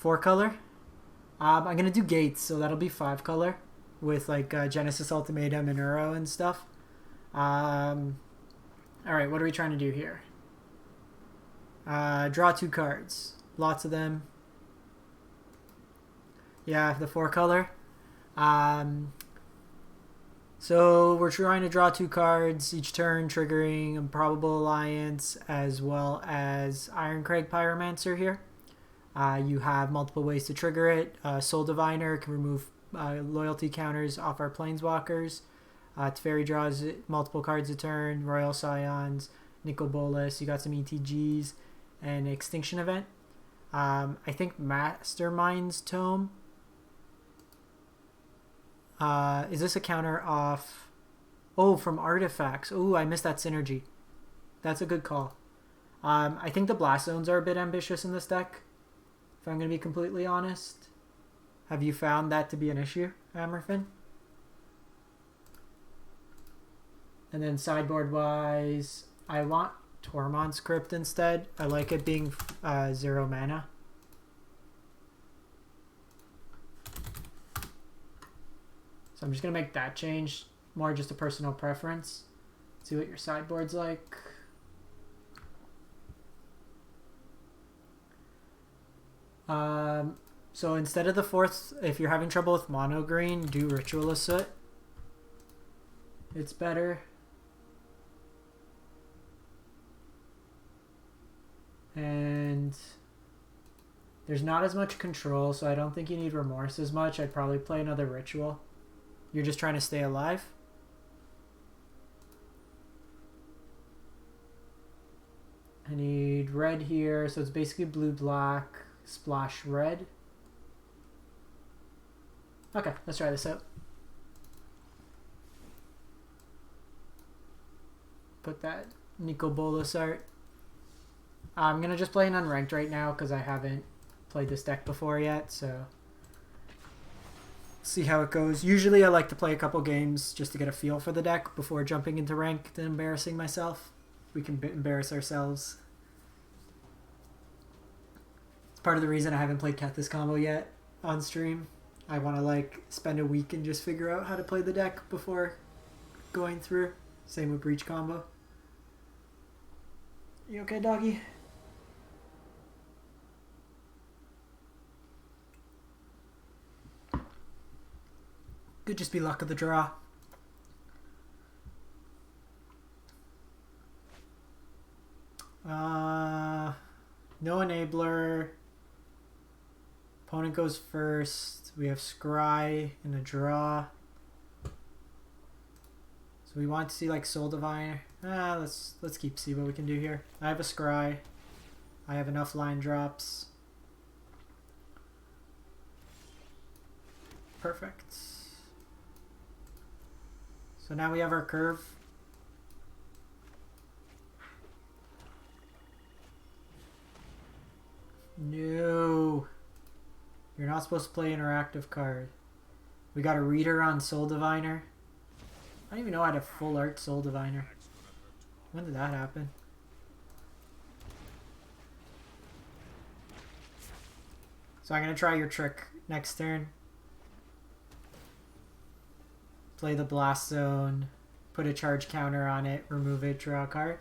4 color. I'm going to do gates, so that'll be 5 color with like Genesis Ultimatum and Uro and stuff. Alright, what are we trying to do here? Draw 2 cards. Lots of them. Yeah, the 4 color. So we're trying to draw 2 cards each turn, triggering Improbable Alliance as well as Irencrag Pyromancer here. You have multiple ways to trigger it. Soul Diviner can remove loyalty counters off our Planeswalkers. Teferi draws multiple cards a turn. Royal Scions, Nicol Bolas. You got some ETGs and Extinction Event. I think Mazemind Tome. Is this a counter off? Oh, from artifacts. Oh, I missed that synergy. That's a good call. I think the Blast Zones are a bit ambitious in this deck, if I'm going to be completely honest. Have you found that to be an issue, Amerfin? And then sideboard-wise, I want Tormod's Crypt instead. I like it being 0 mana. So I'm just going to make that change. More just a personal preference. See what your sideboard's like. So instead of the 4th, if you're having trouble with mono green, do Ritual of Soot. It's better. And there's not as much control, so I don't think you need Remorse as much. I'd probably play another Ritual. You're just trying to stay alive. I need red here, so it's basically blue-black, splash red. Okay, let's try this out. Put that Nicol Bolas art. I'm going to just play an unranked right now because I haven't played this deck before yet, so see how it goes. Usually I like to play a couple games just to get a feel for the deck before jumping into ranked and embarrassing myself. We can embarrass ourselves. It's part of the reason I haven't played Kethis combo yet on stream. I want to like spend a week and just figure out how to play the deck before going through. Same with Breach combo. You okay, doggy? Could just be luck of the draw. No enabler. Opponent goes first. We have Scry in a draw. So we want to see like Soul Diviner. Let's see what we can do here. I have a Scry. I have enough line drops. Perfect. So now we have our curve. No. You're not supposed to play interactive card. We got a reader on Soul Diviner. I don't even know I had a full art Soul Diviner. When did that happen? So I'm going to try your trick next turn. Play the Blast Zone, put a charge counter on it, remove it, draw a card.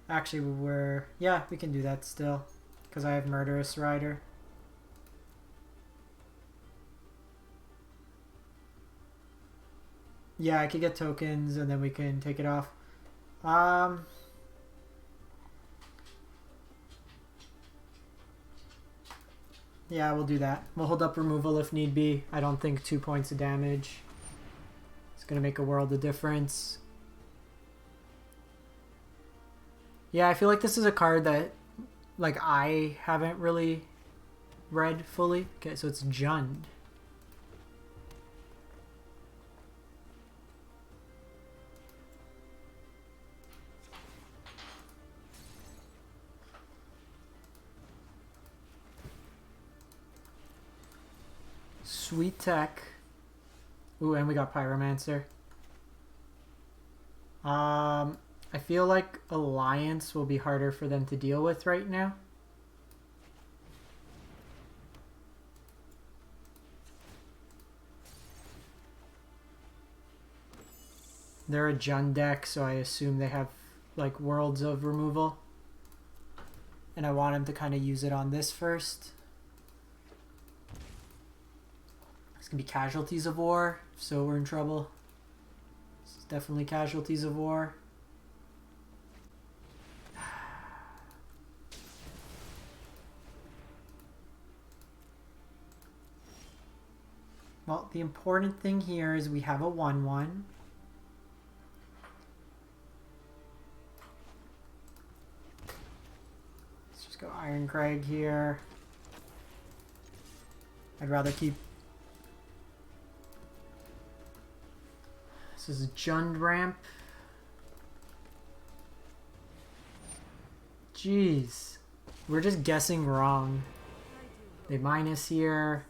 Actually, yeah, we can do that still, because I have Murderous Rider. Yeah, I could get tokens, and then we can take it off. Yeah, we'll do that. We'll hold up removal if need be. I don't think 2 points of damage is going to make a world of difference. Yeah, I feel like this is a card that, like, I haven't really read fully. Okay, so it's Jund. Sweet tech. Ooh, and we got Pyromancer. I feel like Alliance will be harder for them to deal with right now. They're a Jund deck, so I assume they have like worlds of removal. And I want him to kind of use it on this first. It's going to be Casualties of War, so we're in trouble. This is definitely Casualties of War. Well, the important thing here is we have a 1/1. Let's just go Irencrag here. I'd rather keep... This is a Jund ramp. Jeez. We're just guessing wrong. They minus here.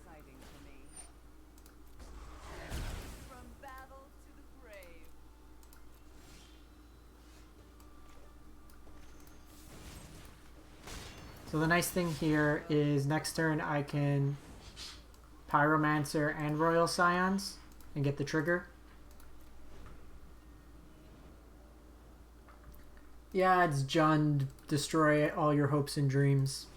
So the nice thing here is next turn I can Pyromancer and Royal Scions and get the trigger. Yeah, it's Jund. Destroy all your hopes and dreams.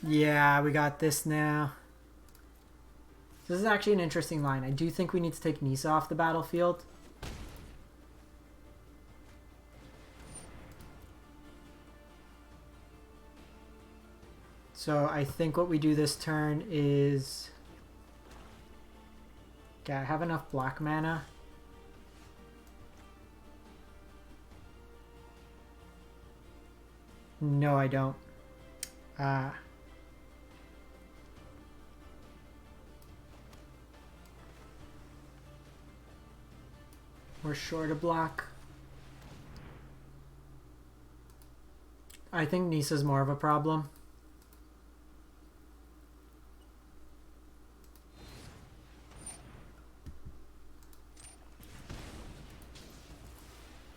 Yeah, we got this now. This is actually an interesting line. I do think we need to take Nissa off the battlefield. So I think what we do this turn is... Okay, I have enough black mana. No, I don't. We're short a block. I think Nissa's more of a problem.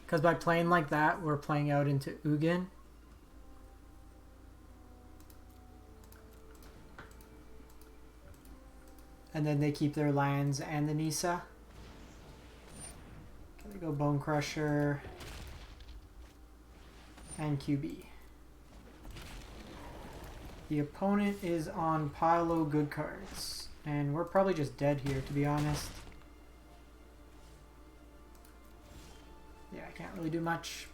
Because by playing like that, we're playing out into Ugin. And then they keep their lands and the Nissa. They go Bone Crusher and QB. The opponent is on pile of good cards. And we're probably just dead here, to be honest. Yeah, I can't really do much.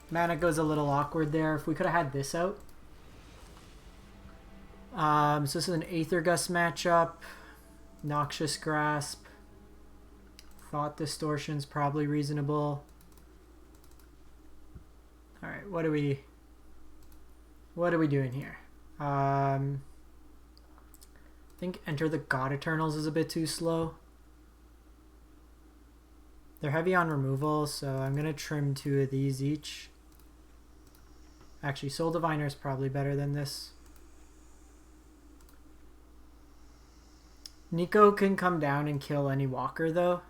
Mana goes a little awkward there. If we could have had this out. So this is an Aether Gust matchup. Noxious Grasp. Thought Distortion's probably reasonable. Alright, what are we doing here? I think Enter the God Eternals is a bit too slow. They're heavy on removal, so I'm going to trim 2 of these each. Actually, Soul Diviner is probably better than this. Nicol can come down and kill any walker, though.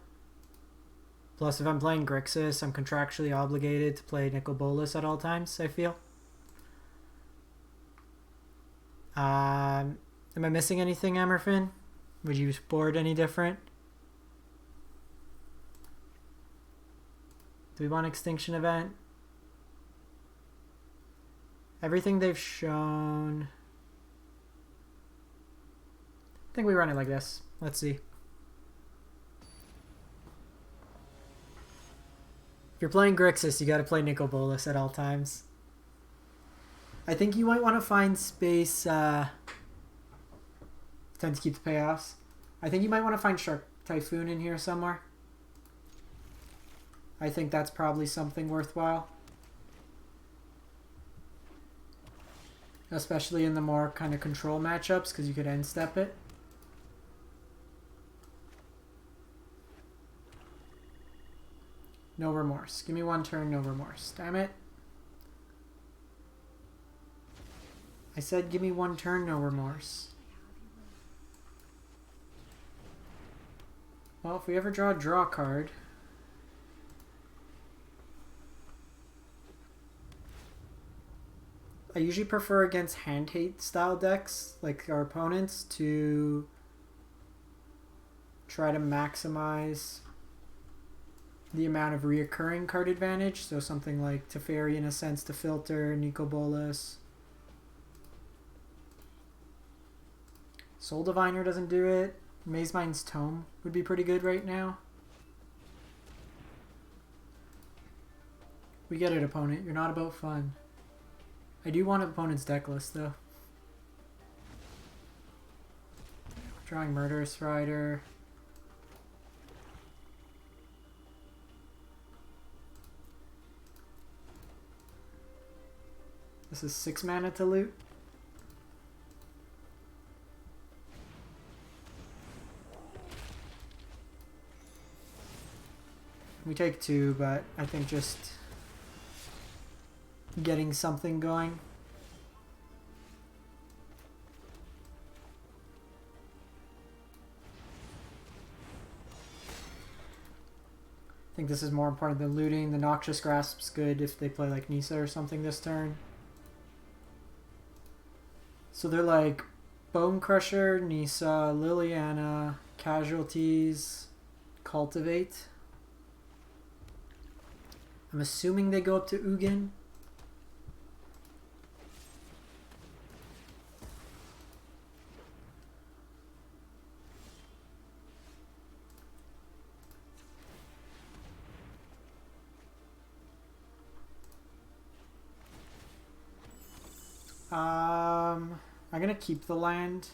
Plus, if I'm playing Grixis, I'm contractually obligated to play Nicol Bolas at all times, I feel. Am I missing anything, Emerfin? Would you board any different? Do we want Extinction Event? Everything they've shown... I think we run it like this. Let's see. If you're playing Grixis, you gotta play Nicol Bolas at all times. I think you might want to find space... tend to keep the payoffs. I think you might want to find Shark Typhoon in here somewhere. I think that's probably something worthwhile. Especially in the more kind of control matchups, because you could end step it. No remorse. Give me 1 turn, no remorse. Damn it. I said give me 1 turn, no remorse. Well, if we ever draw a card... I usually prefer against hand hate style decks, like our opponents, to try to maximize the amount of reoccurring card advantage. So something like Teferi in a sense to filter, Nicol Bolas. Soul Diviner doesn't do it. Mazemind's Tome would be pretty good right now. We get it, opponent. You're not about fun. I do want opponent's deck list, though. Drawing Murderous Rider. This is 6 mana to loot. We take 2, but I think just getting something going. I think this is more important than looting. The Noxious Grasp's good if they play like Nisa or something this turn. So they're like Bone Crusher, Nisa, Liliana, Casualties, Cultivate. I'm assuming they go up to Ugin. I'm gonna keep the land.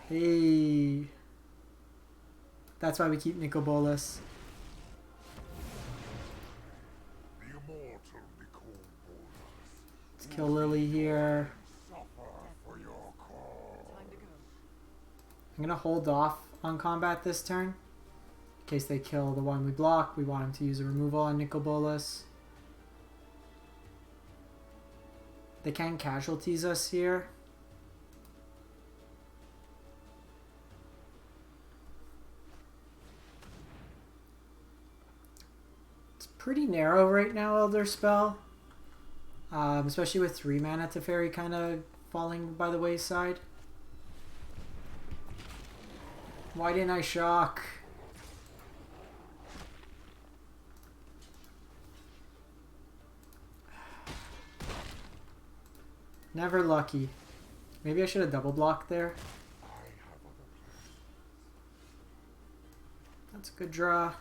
Hey, that's why we keep Nicol Bolas. Let's kill Lily here. I'm gonna hold off on combat this turn in case they kill the one we block. We want him to use a removal on Nicol Bolas. They can casualties us here. Pretty narrow right now, Elder Spell. Especially with 3 mana Teferi kind of falling by the wayside. Why didn't I shock? Never lucky. Maybe I should have double blocked there. That's a good draw.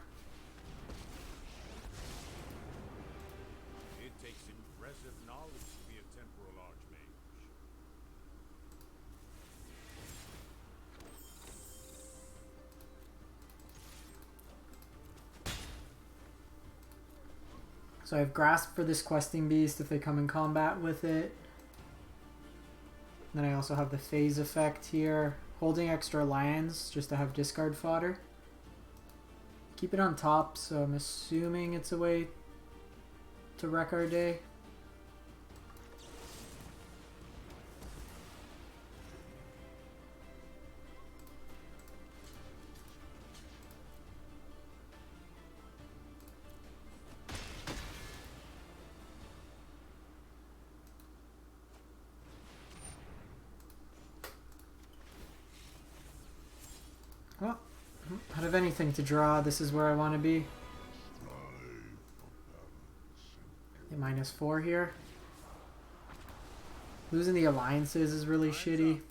So I have Grasp for this questing beast if they come in combat with it. And then I also have the phase effect here. Holding extra lands just to have discard fodder. Keep it on top, so I'm assuming it's a way to wreck our day. Well, out of anything to draw, this is where I want to be. A -4 here. Losing the alliances is really shitty.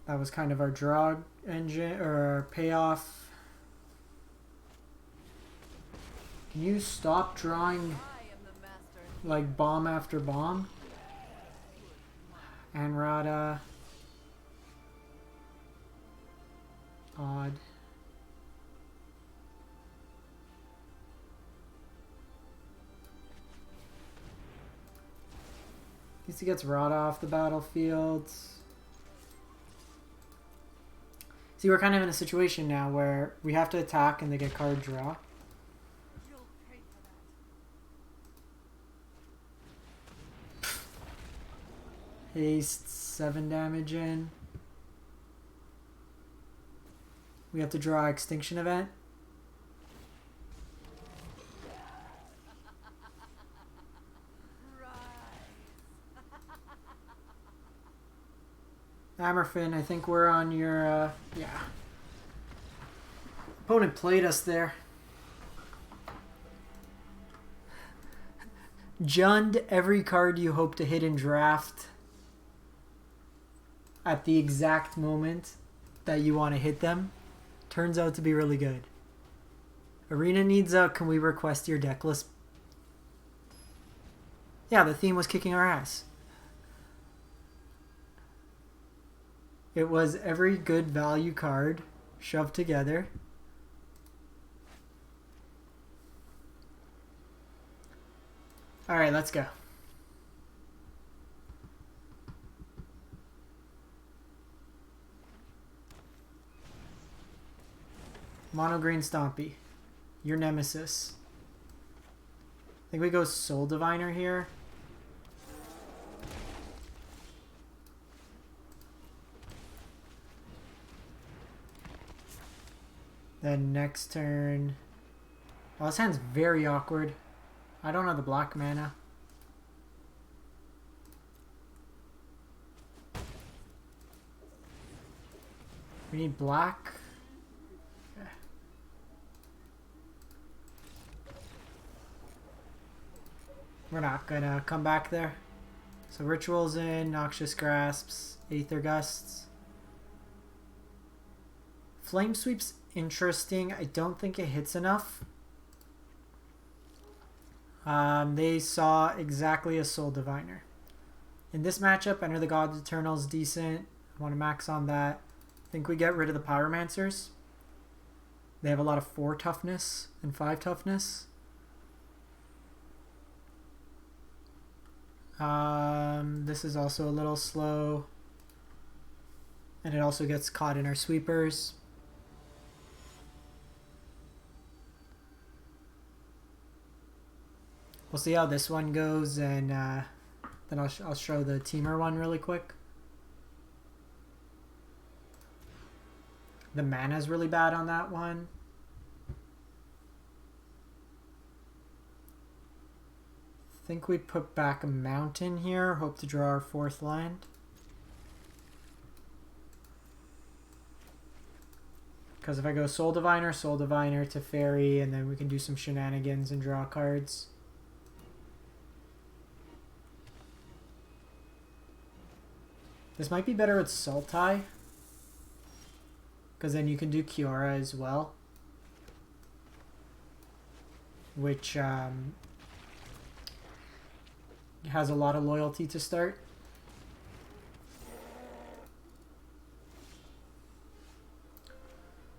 That was kind of our draw engine, or our payoff. Can you stop drawing like bomb after bomb? Anrada. Odd. At least he gets Rada off the battlefield. See, we're kind of in a situation now where we have to attack and they get card draw. Haste 7 damage in. We have to draw Extinction Event. Hammerfin, I think we're on your, yeah. Opponent played us there. Jund every card you hope to hit in draft at the exact moment that you want to hit them. Turns out to be really good. Arena needs a can we request your deck list? Yeah, the theme was kicking our ass. It was every good value card shoved together. Alright, let's go. Mono Green Stompy. Your nemesis. I think we go Soul Diviner here. Then next turn... Oh, this hand's very awkward. I don't have the black mana. We need black. Okay. We're not gonna come back there. So Ritual's in, Noxious Grasps, Aether Gusts. Flame Sweep's interesting. I don't think it hits enough. They saw exactly a Soul Diviner. In this matchup, Enter the God's Eternal is decent. I want to max on that. I think we get rid of the Pyromancers. They have a lot of 4 toughness and 5 toughness. This is also a little slow. And it also gets caught in our sweepers. We'll see how this one goes, and then I'll show the Temur one really quick. The mana's really bad on that one. I think we put back a mountain here. Hope to draw our 4th land. Because if I go Soul Diviner, Teferi, and then we can do some shenanigans and draw cards. This might be better with Sultai, because then you can do Kiora as well, which has a lot of loyalty to start.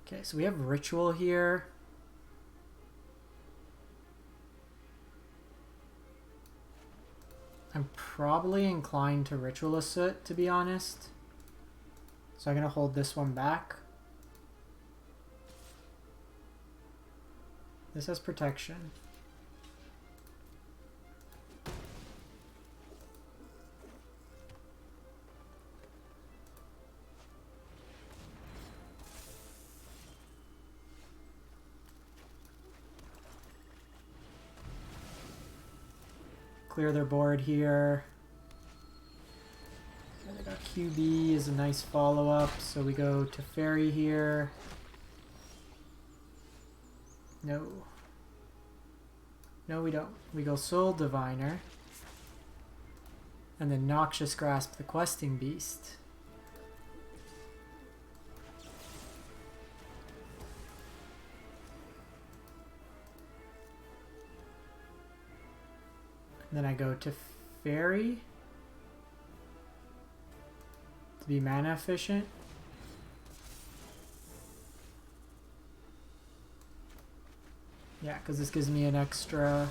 Okay, so we have Ritual here. I'm probably inclined to Ritual of Soot, to be honest. So I'm going to hold this one back. This has protection. Clear their board here. Okay, they got QB is a nice follow-up, so we go to Teferi here. No. No, we don't. We go Soul Diviner. And then Noxious Grasp the Questing Beast. Then I go to Teferi to be mana efficient. Yeah, because this gives me an extra.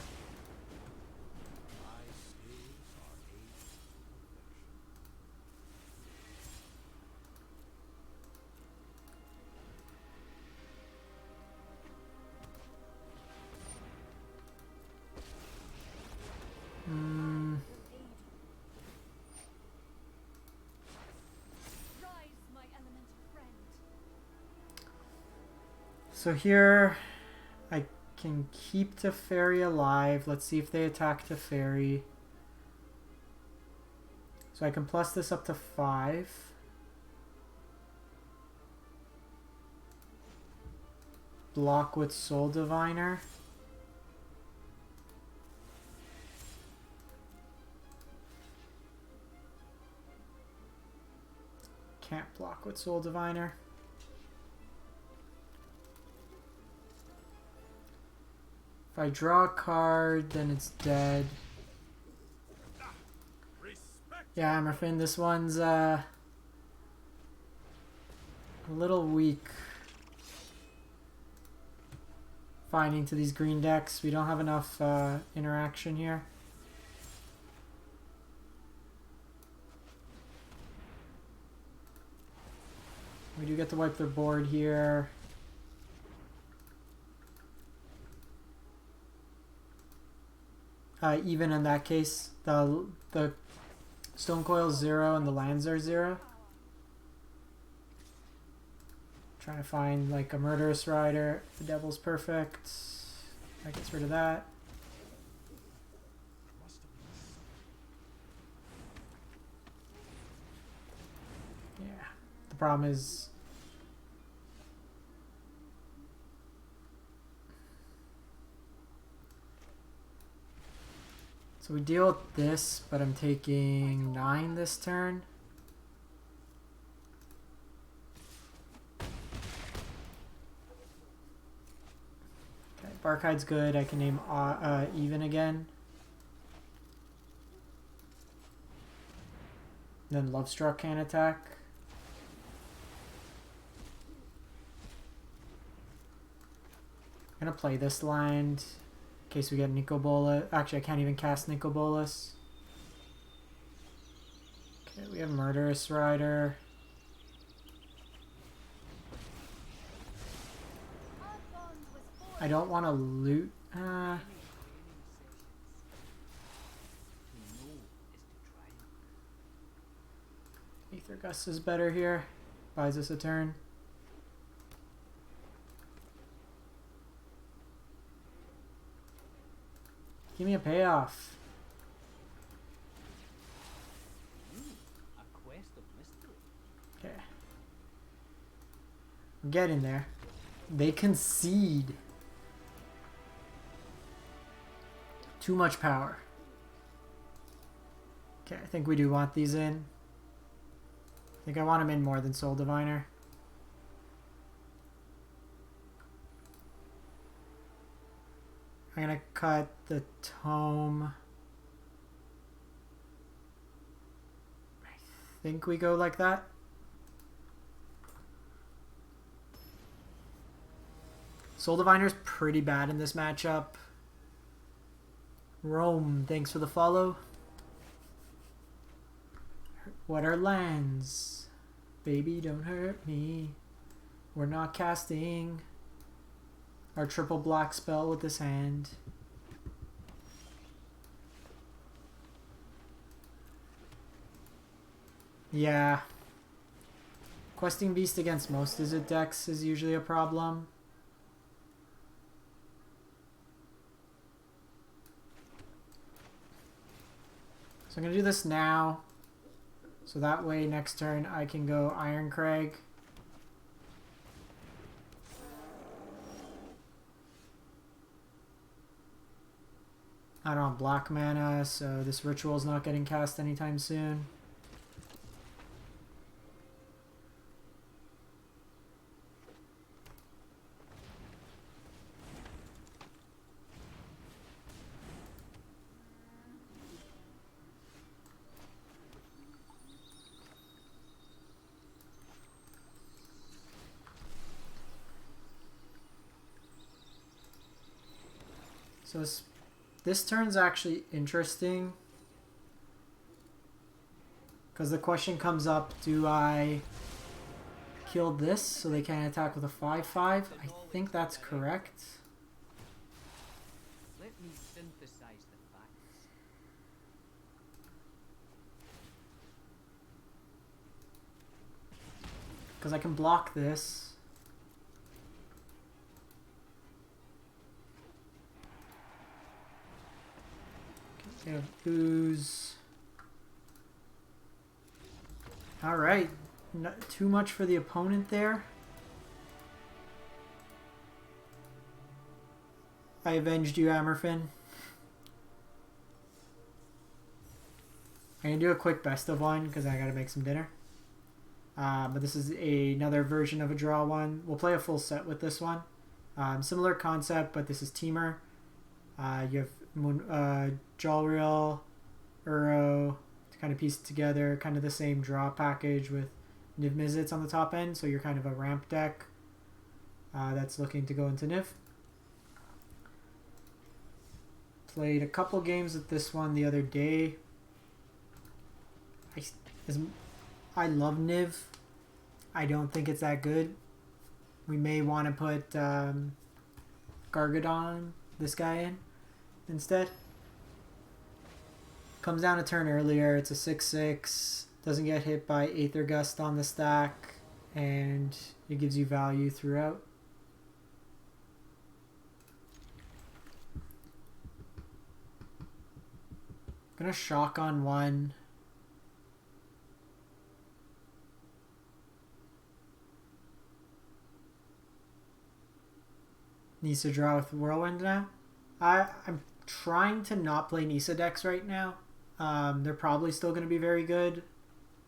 So here I can keep Teferi alive. Let's see if they attack Teferi. So I can plus this up to 5. Block with Soul Diviner. Can't block with Soul Diviner. If I draw a card, then it's dead. Yeah, Hammerfin, this one's a little weak. Finding to these green decks. We don't have enough interaction here. We do get to wipe their board here. Even in that case, the Stone Coil's 0 and the lands are 0. Trying to find like a Murderous Rider. The Devil's perfect. That gets rid of that. Yeah. The problem is so we deal with this, but I'm taking 9 this turn. Okay, Barkhide's good. I can name even again. Then Lovestruck can attack. I'm gonna play this land. In case we get Nicol Bolas. Actually, I can't even cast Nicol Bolas. Okay, we have Murderous Rider. I don't want to loot. Aether Gust is better here. Buys us a turn. Give me a payoff. Okay. We're getting there. They concede. Too much power. Okay, I think we do want these in. I think I want them in more than Soul Diviner. I'm gonna cut the tome. I think we go like that. Soul Diviner's pretty bad in this matchup. Rome, thanks for the follow. What are lands? Baby, don't hurt me. We're not casting our triple black spell with this hand. Yeah. Questing Beast against most of the decks is usually a problem. So I'm going to do this now. So that way next turn I can go Irencrag. I don't have black mana, so this ritual's not getting cast anytime soon. So this turn's actually interesting because the question comes up, do I kill this so they can't attack with a 5/5? I think that's correct. Let me synthesize the facts. Because I can block this. Okay, ooze. Alright. Not too much for the opponent there. I avenged you, Amerfin. I'm gonna do a quick best of one because I gotta make some dinner. But this is another version of a draw one. We'll play a full set with this one. Similar concept, but this is Temur. You have Jalriel, Uro to kind of piece it together. Kind of the same draw package with Niv Mizzets on the top end. So you're kind of a ramp deck that's looking to go into Niv. Played a couple games with this one the other day. I love Niv. I don't think it's that good. We may want to put Gargadon, this guy, in instead. Comes down a turn earlier. It's a 6/6. Doesn't get hit by Aether Gust on the stack. And it gives you value throughout. Gonna shock on one. Needs to draw with Whirlwind now. I'm trying to not play Nisa decks right now. They're probably still going to be very good,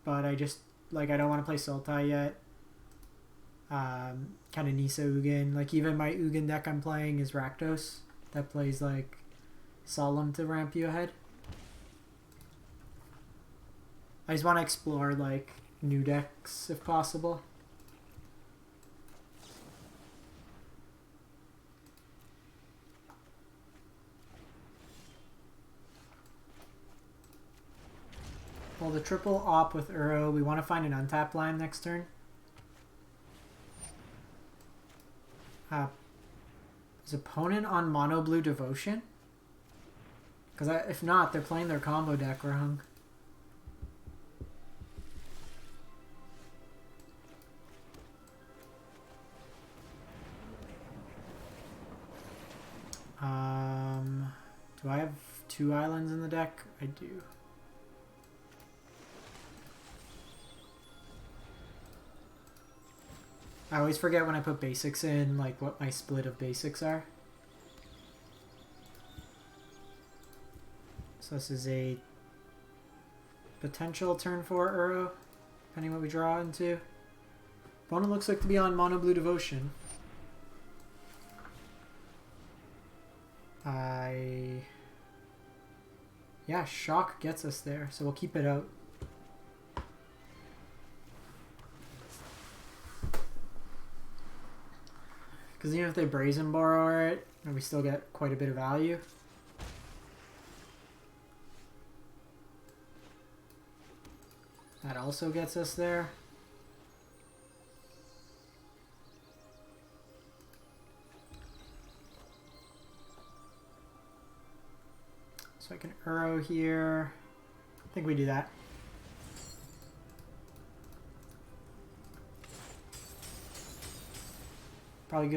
but I just, like, I don't want to play Sultai yet. Kind of Nisa Ugin. Like, even my Ugin deck I'm playing is Rakdos. That plays, like, Solemn to ramp you ahead. I just want to explore, like, new decks if possible. Well, the triple op with Uro. We want to find an untapped land next turn. Is opponent on mono blue devotion? Because if not, they're playing their combo deck wrong. Do I have 2 islands in the deck? I do. I always forget when I put basics in, like, what my split of basics are. So this is a potential turn 4 Uro, depending what we draw into. Opponent looks like to be on mono blue devotion. Yeah, shock gets us there, so we'll keep it out. Because even if they brazen borrow it, we still get quite a bit of value. That also gets us there. So I can Uro here. I think we do that. Probably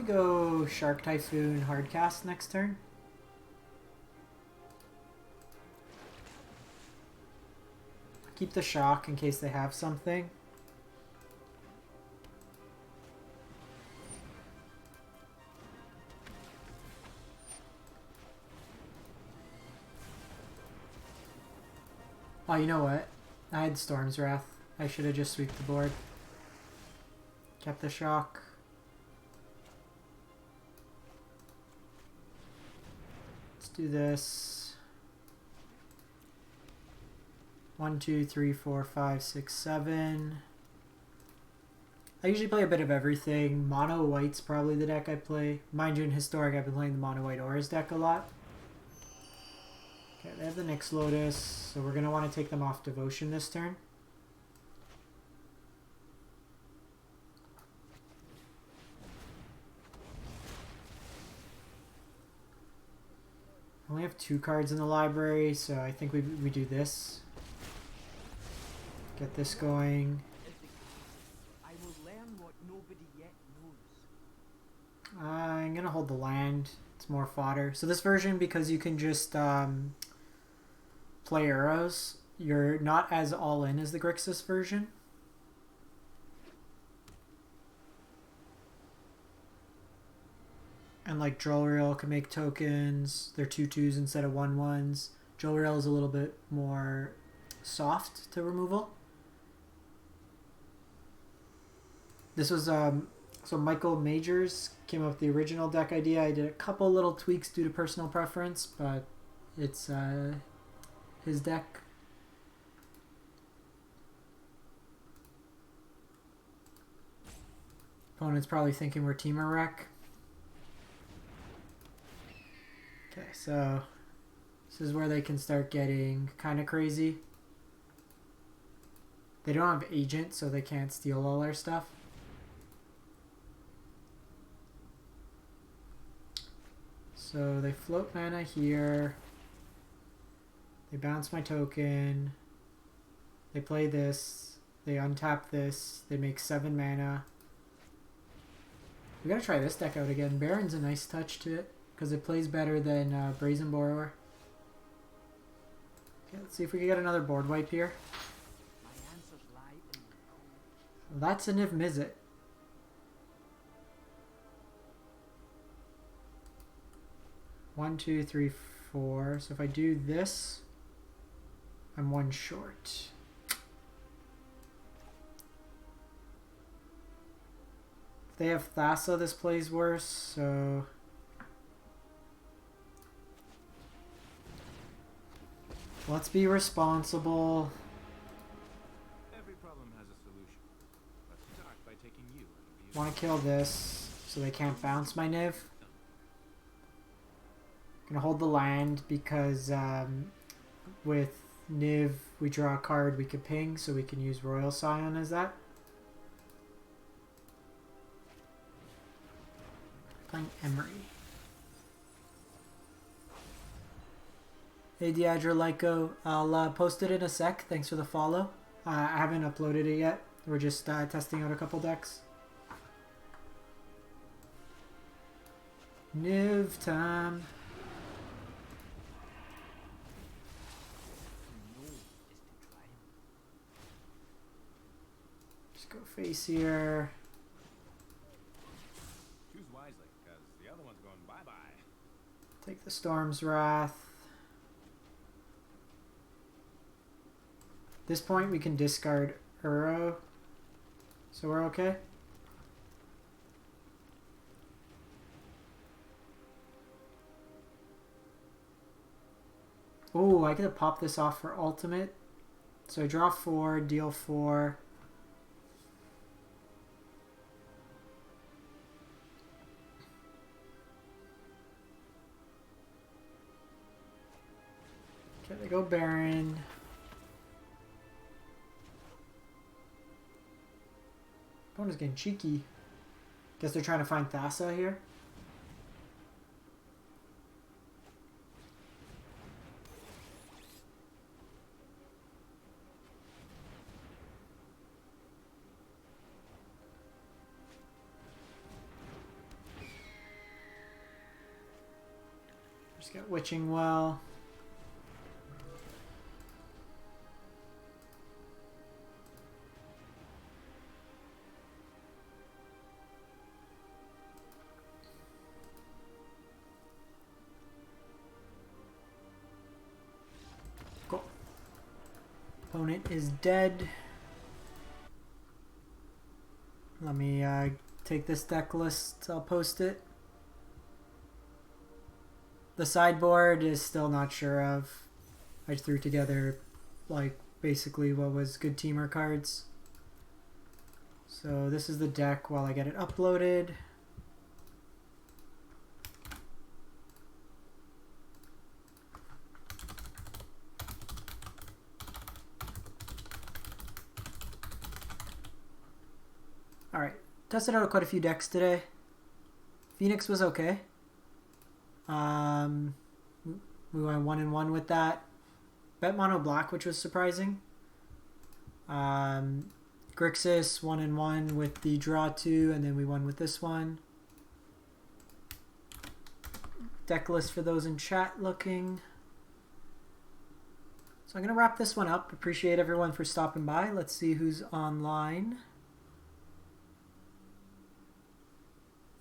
go Shark Typhoon Hardcast next turn. Keep the shock in case they have something. Oh, you know what? I had Storm's Wrath. I should have just sweeped the board. Kept the shock. Let's do this. 1, 2, 3, 4, 5, 6, 7. I usually play a bit of everything. Mono white's probably the deck I play. Mind you, in Historic, I've been playing the mono white Auras deck a lot. Okay, they have the Nyx Lotus, so we're going to want to take them off Devotion this turn. I only have 2 cards in the library, so I think we do this. Get this going. I will learn what nobody yet knows. I'm going to hold the land. It's It's more fodder. So this version, because you can just play arrows, you're not as all in as the Grixis version. And like Jolrail can make tokens. They're 2/2s instead of 1/1s. Jolrail is a little bit more soft to removal. This was so Michael Majors came up with the original deck idea. I did a couple little tweaks due to personal preference, but it's his deck. Opponent's probably thinking we're Temur wreck. Okay, so this is where they can start getting kind of crazy. They don't have agent, so they can't steal all our stuff. So they float mana here. They bounce my token. They play this. They untap this. They make 7 mana. We gotta try this deck out again. Baron's a nice touch to it because it plays better than Brazen Borrower. Okay, let's see if we can get another board wipe here. That's a Niv Mizzet. One, two, three, four. So if I do this, I'm 1 short. If they have Thassa, this plays worse, so let's be responsible. Every problem has a solution. Let's start by taking you. Want to kill this so they can't bounce my Niv. Gonna hold the land because with Niv we draw a card we could ping, so we can use Royal Scion as that. Playing Emery. Hey Diadra Lyco, I'll post it in a sec. Thanks for the follow. I haven't uploaded it yet. We're just testing out a couple decks. Niv time. Just go face here. Choose wisely, because the other one's going bye-bye. Take the Storm's Wrath. At this point we can discard Uro. So we're okay. Oh, I could pop this off for ultimate. So I draw 4, deal 4. Okay, they go Baron. Opponent's getting cheeky. Guess they're trying to find Thassa here. Just got Witching Well. Cool. Opponent is dead. Let me take this deck list. I'll post it. The sideboard is still not sure of. I just threw together like basically what was good Temur cards. So this is the deck while I get it uploaded. Alright, tested out quite a few decks today. Phoenix was okay. We went 1-1 with that. Bet mono black, which was surprising. Grixis 1-1 with the draw 2, and then we won with this one. deck list for those in chat looking. So I'm going to wrap this one up. Appreciate everyone for stopping by. Let's see who's online.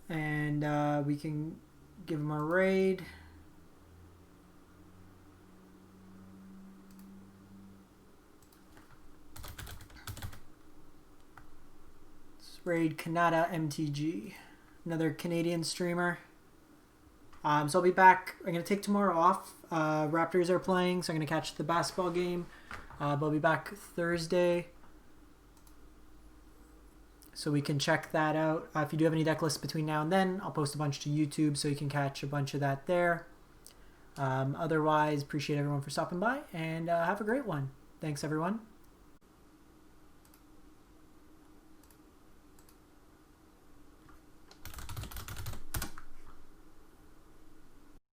And we can give them a raid. Let's raid Kanata MTG, another Canadian streamer. So I'll be back. I'm going to take tomorrow off. Raptors are playing, so I'm going to catch the basketball game. But I'll be back Thursday, so we can check that out. If you do have any deck lists between now and then, I'll post a bunch to YouTube so you can catch a bunch of that there. Otherwise, appreciate everyone for stopping by, and have a great one. Thanks, everyone.